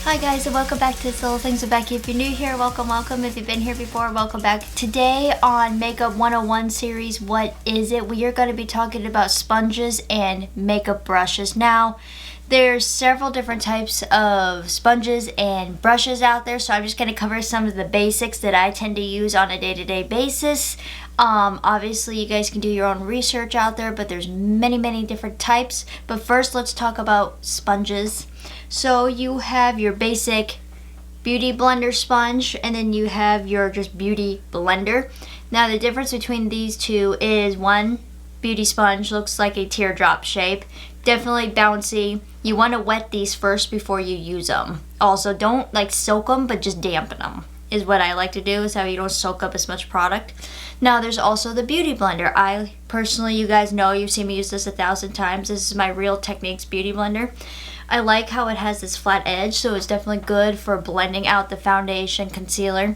Hi guys, and welcome back to Little Things with Becky. If you're new here, welcome. If you've been here before, welcome back. Today on Makeup 101 series, What Is It? We are going to be talking about sponges and makeup brushes. Now, there's several different types of sponges and brushes out there, so I'm just going to cover some of the basics that I tend to use on a day-to-day basis. Obviously you guys can do your own research out there, but there's many different types. But first, let's talk about sponges. So you have your basic beauty blender sponge, and then you have your just beauty blender. Now the difference between these two is one beauty sponge looks like a teardrop shape, definitely bouncy. You want to wet these first before you use them. Also, don't like soak them, but just dampen them is what I like to do, is how you don't soak up as much product. Now there's also the beauty blender. I personally, you guys know, you've seen me use this 1,000 times. This is my Real Techniques beauty blender. I like how it has this flat edge, so it's definitely good for blending out the foundation, concealer.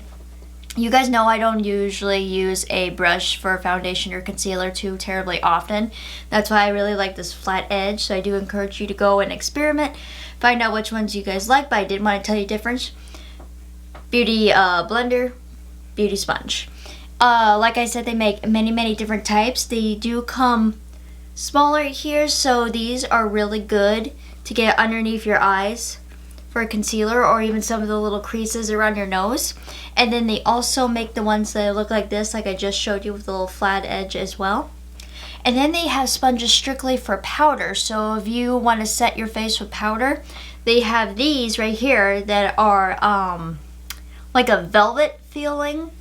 You guys know I don't usually use a brush for foundation or concealer too terribly often. That's why I really like this flat edge, so I do encourage you to go and experiment, find out which ones you guys like, but I did want to tell you the difference. Beauty blender, beauty sponge. Like I said, they make many different types. They do come smaller here, so these are really good to get underneath your eyes for concealer, or even some of the little creases around your nose. And then they also make the ones that look like this, like I just showed you, with the little flat edge as well. And then they have sponges strictly for powder. So if you want to set your face with powder, they have these right here that are like a velvet feeling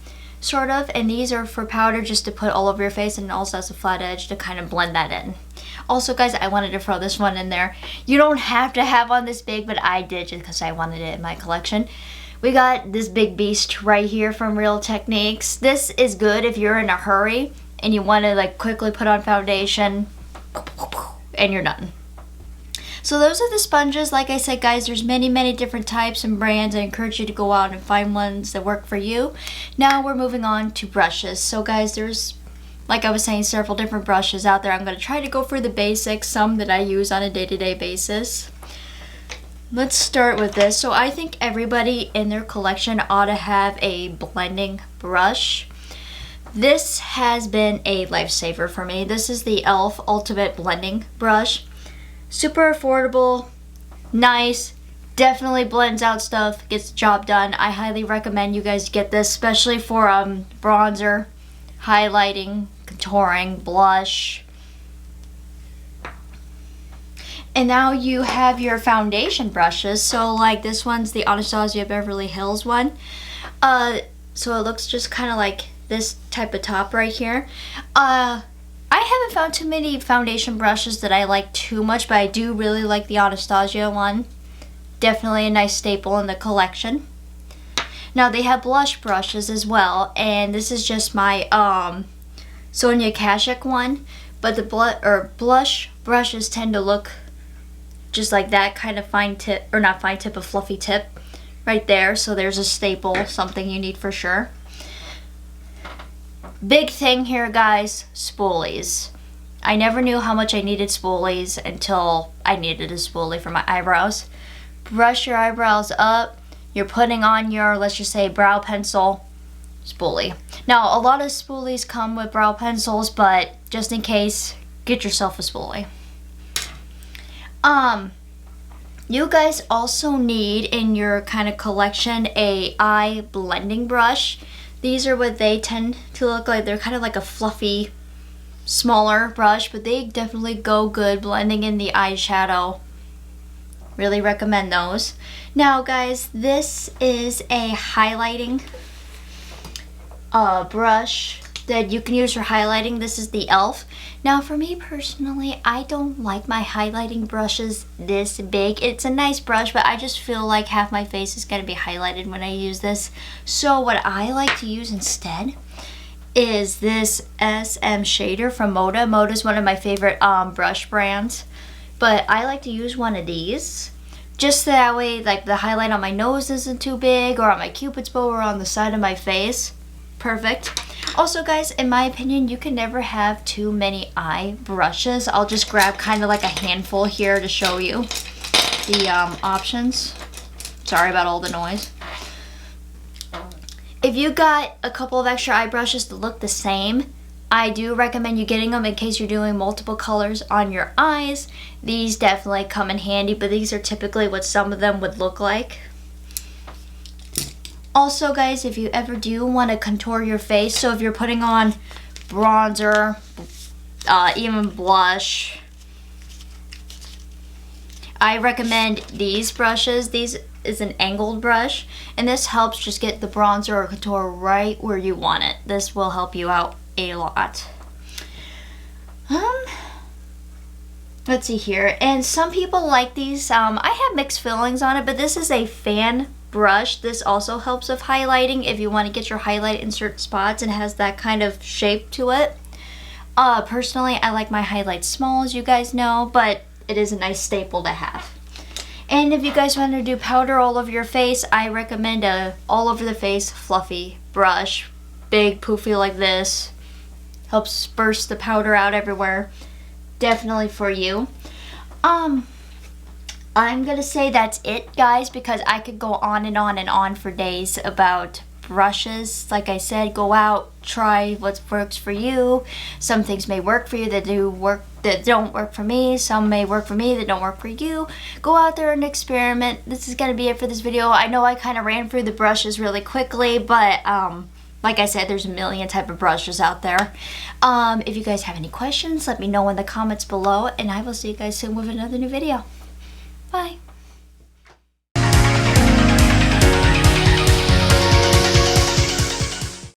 sort of, and these are for powder just to put all over your face, and it also has a flat edge to kind of blend that in. Also guys, I wanted to throw this one in there. You don't have to have one this big, but I did just because I wanted it in my collection. We got this big beast right here from Real Techniques. This is good if you're in a hurry and you want to like quickly put on foundation and you're done. So those are the sponges. Like I said guys, there's many different types and brands. I encourage you to go out and find ones that work for you. Now we're moving on to brushes. So guys, there's, like I was saying, several different brushes out there. I'm going to try to go for the basics, some that I use on a day-to-day basis. Let's start with this. So I think everybody in their collection ought to have a blending brush. This has been a lifesaver for me. This is the e.l.f. Ultimate Blending Brush. Super affordable, nice, definitely blends out stuff, gets the job done. I highly recommend you guys get this, especially for bronzer, highlighting, contouring, blush. And now you have your foundation brushes. So like this one's the Anastasia Beverly Hills one. So it looks just kind of like this type of top right here. I haven't found too many foundation brushes that I like too much, but I do really like the Anastasia one. Definitely a nice staple in the collection. Now they have blush brushes as well, and this is just my Sonia Kashuk one, but the blush brushes tend to look just like that, kind of fine tip, or not fine tip, a fluffy tip right there. So there's a staple, something you need for sure. Big thing here guys, spoolies. I never knew how much I needed spoolies until I needed a spoolie for my eyebrows. Brush your eyebrows up, you're putting on your, let's just say, brow pencil, spoolie. Now a lot of spoolies come with brow pencils, but just in case, get yourself a spoolie. You guys also need in your kind of collection a eye blending brush. These are what they tend to look like. They're kind of like a fluffy, smaller brush, but they definitely go good blending in the eyeshadow. Really recommend those. Now guys, this is a highlighting brush that you can use for highlighting. This is the e.l.f. Now for me personally, I don't like my highlighting brushes this big. It's a nice brush, but I just feel like half my face is going to be highlighted when I use this. So what I like to use instead is this SM shader from Moda. Moda is one of my favorite brush brands, but I like to use one of these. Just so that way like the highlight on my nose isn't too big, or on my cupid's bow, or on the side of my face. Perfect. Also guys, in my opinion, you can never have too many eye brushes. I'll just grab kind of like a handful here to show you the options. Sorry about all the noise. If you got a couple of extra eye brushes that look the same, I do recommend you getting them in case you're doing multiple colors on your eyes. These definitely come in handy, but these are typically what some of them would look like. Also, guys, if you ever do want to contour your face, so if you're putting on bronzer, even blush, I recommend these brushes. These is an angled brush, and this helps just get the bronzer or contour right where you want it. This will help you out a lot. Let's see here, and some people like these. I have mixed feelings on it, but this is a fan brush. This also helps with highlighting if you want to get your highlight in certain spots and has that kind of shape to it. Personally, I like my highlights small, as you guys know, but it is a nice staple to have. And if you guys want to do powder all over your face, I recommend a all over the face fluffy brush. Big, poofy like this. Helps burst the powder out everywhere. Definitely for you. I'm gonna say that's it, guys, because I could go on and on and on for days about brushes. Like I said, go out, try what works for you. Some things may work for you that don't work for me. Some may work for me that don't work for you. Go out there and experiment. This is gonna be it for this video. I know I kind of ran through the brushes really quickly, but like I said, there's a million type of brushes out there. If you guys have any questions, let me know in the comments below, and I will see you guys soon with another new video. Bye.